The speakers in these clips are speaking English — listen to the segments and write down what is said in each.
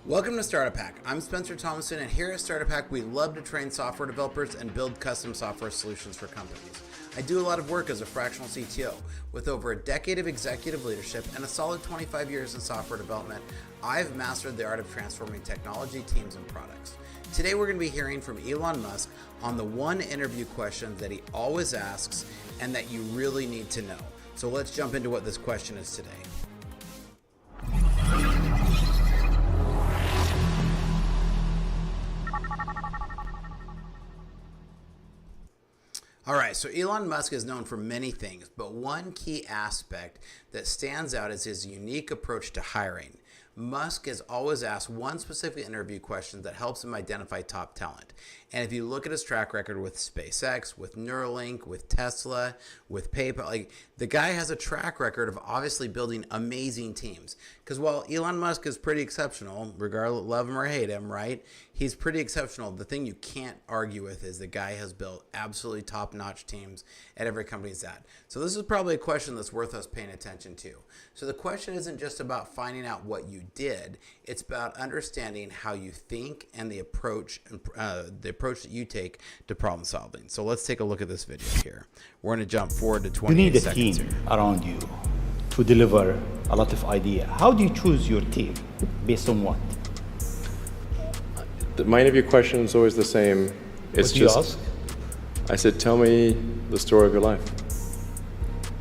Welcome to StartupHakk. I'm Spencer Thomason, and here at StartupHakk, we love to train software developers and build custom software solutions for companies. I do a lot of work as a fractional CTO. With over a decade of executive leadership and a solid 25 years in software development, I've mastered the art of transforming technology, teams, and products. Today, we're going to be hearing from Elon Musk on the one interview question that he always asks and that you really need to know. So let's jump into what this question is today. All right, so Elon Musk is known for many things, but one key aspect that stands out is his unique approach to hiring. Musk has always asked one specific interview question that helps him identify top talent. And if you look at his track record with SpaceX, with Neuralink, with Tesla, with PayPal, the guy has a track record of obviously building amazing teams. Because while Elon Musk is pretty exceptional, regardless, love him or hate him, right? He's pretty exceptional. The thing you can't argue with is the guy has built absolutely top-notch teams at every company he's at. So this is probably a question that's worth us paying attention to. So the question isn't just about finding out what you did. It's about understanding how you think and the approach that you take to problem solving. So let's take a look at this video here. We're going to jump forward to 28 seconds. You need a team around you to deliver a lot of idea. How do you choose your team? Based on what? The mind of your question is always the same. It's what do you ask? I said, tell me the story of your life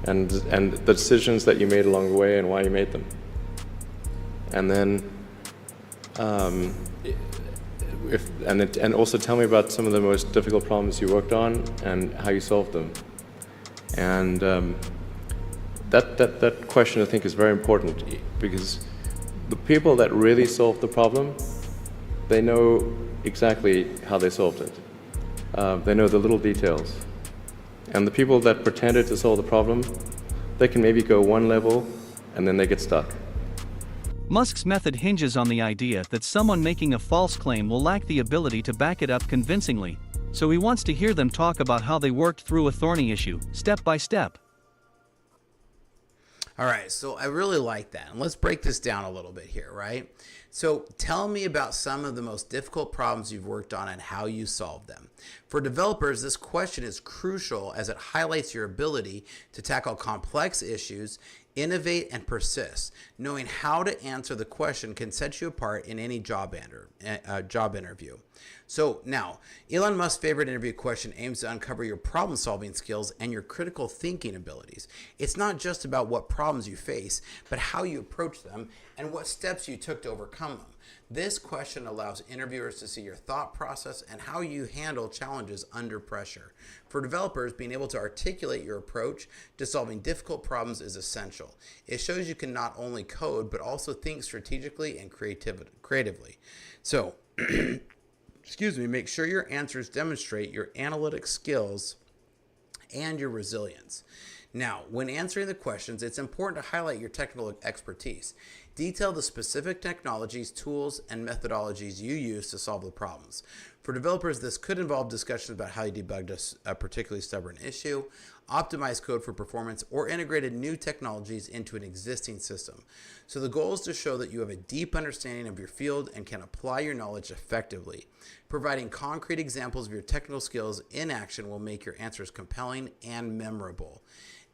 and the decisions that you made along the way and why you made them. And then, and also tell me about some of the most difficult problems you worked on and how you solved them. And that question I think is very important, because the people that really solved the problem, they know exactly how they solved it. They know the little details. And the people that pretended to solve the problem, they can maybe go one level and then they get stuck. Musk's method hinges on the idea that someone making a false claim will lack the ability to back it up convincingly, so he wants to hear them talk about how they worked through a thorny issue, step by step. All right, so I really like that. And let's break this down a little bit here, right? So tell me about some of the most difficult problems you've worked on and how you solved them. For developers, this question is crucial as it highlights your ability to tackle complex issues, innovate, and persist. Knowing how to answer the question can set you apart in any job interview. So now, Elon Musk's favorite interview question aims to uncover your problem-solving skills and your critical thinking abilities. It's not just about what problems you face, but how you approach them and what steps you took to overcome them. This question allows interviewers to see your thought process and how you handle challenges under pressure. For developers, being able to articulate your approach to solving difficult problems is essential. It shows you can not only code, but also think strategically and creatively. So, make sure your answers demonstrate your analytic skills and your resilience. Now, when answering the questions, it's important to highlight your technical expertise. Detail the specific technologies, tools, and methodologies you use to solve the problems. For developers, this could involve discussions about how you debugged a particularly stubborn issue, optimized code for performance, or integrated new technologies into an existing system. So the goal is to show that you have a deep understanding of your field and can apply your knowledge effectively. Providing concrete examples of your technical skills in action will make your answers compelling and memorable.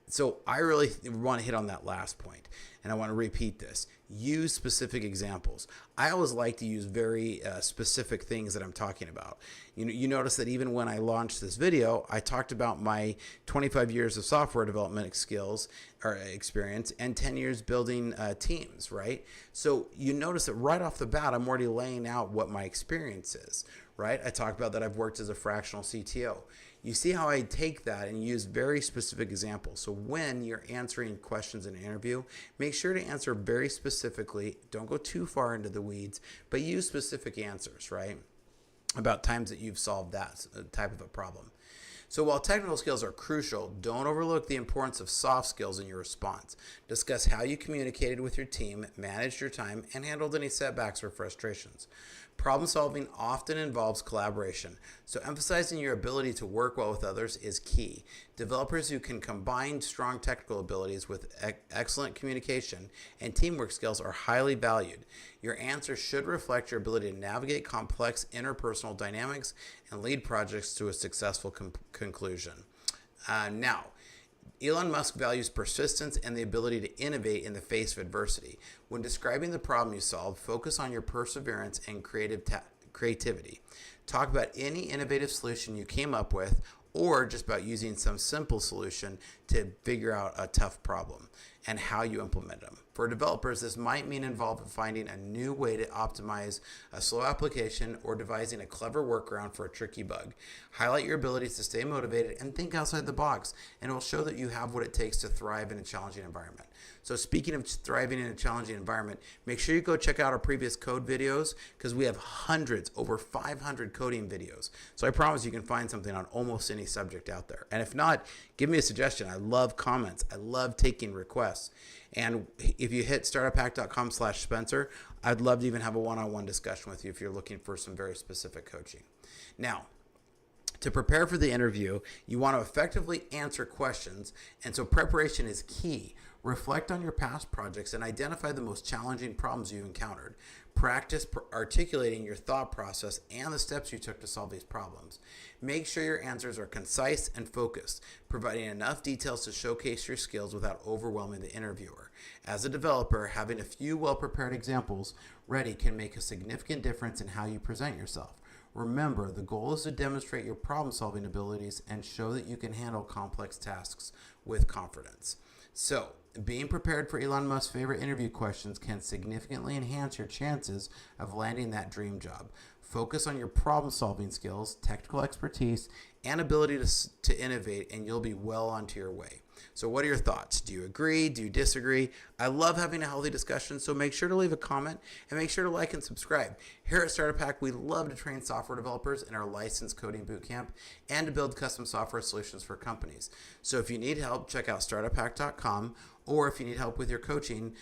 So I really want to hit on that last point, and I want to repeat this. Use specific examples. I always like to use very specific things that I'm talking about. You notice that even when I launched this video, I talked about my 25 years of software development skills or experience and 10 years building teams, right? So you notice that right off the bat, I'm already laying out what my experience is, right? I talked about that I've worked as a fractional CTO. You see how I take that and use very specific examples. So when you're answering questions in an interview, make sure to answer very specifically. Don't go too far into the weeds, but use specific answers, right? About times that you've solved that type of a problem. So while technical skills are crucial, don't overlook the importance of soft skills in your response. Discuss how you communicated with your team, managed your time, and handled any setbacks or frustrations. Problem solving often involves collaboration, so emphasizing your ability to work well with others is key. Developers who can combine strong technical abilities with excellent communication and teamwork skills are highly valued. Your answer should reflect your ability to navigate complex interpersonal dynamics and lead projects to a successful conclusion. Now, Elon Musk values persistence and the ability to innovate in the face of adversity. When describing the problem you solve, focus on your perseverance and creativity. Talk about any innovative solution you came up with, or just about using some simple solution to figure out a tough problem and how you implement them. For developers, this might mean involving finding a new way to optimize a slow application or devising a clever workaround for a tricky bug. Highlight your abilities to stay motivated and think outside the box, and it will show that you have what it takes to thrive in a challenging environment. So speaking of thriving in a challenging environment, make sure you go check out our previous code videos, because we have hundreds, over 500 coding videos. So I promise you can find something on almost any subject out there. And if not, give me a suggestion. I love comments. I love taking requests. And if you hit startuphakk.com/Spencer, I'd love to even have a one-on-one discussion with you if you're looking for some very specific coaching. Now, to prepare for the interview, you want to effectively answer questions, and so preparation is key. Reflect on your past projects and identify the most challenging problems you've encountered. Practice articulating your thought process and the steps you took to solve these problems. Make sure your answers are concise and focused, providing enough details to showcase your skills without overwhelming the interviewer. As a developer, having a few well-prepared examples ready can make a significant difference in how you present yourself. Remember, the goal is to demonstrate your problem-solving abilities and show that you can handle complex tasks with confidence. So, being prepared for Elon Musk's favorite interview questions can significantly enhance your chances of landing that dream job. Focus on your problem-solving skills, technical expertise, and ability to innovate, and you'll be well onto your way. So what are your thoughts? Do you agree? Do you disagree? I love having a healthy discussion, so make sure to leave a comment and make sure to like and subscribe. Here at StartupHakk, we love to train software developers in our licensed coding bootcamp and to build custom software solutions for companies. So if you need help, check out startuphakk.com, or if you need help with your coaching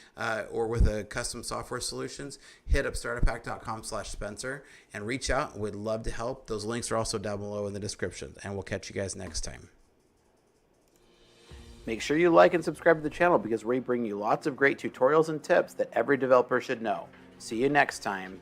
or with a custom software solutions, hit up startuphakk.com/Spencer and reach out. We'd love to help. Those links are also down below in the description, and we'll catch you guys next time. Make sure you like and subscribe to the channel, because we bring you lots of great tutorials and tips that every developer should know. See you next time.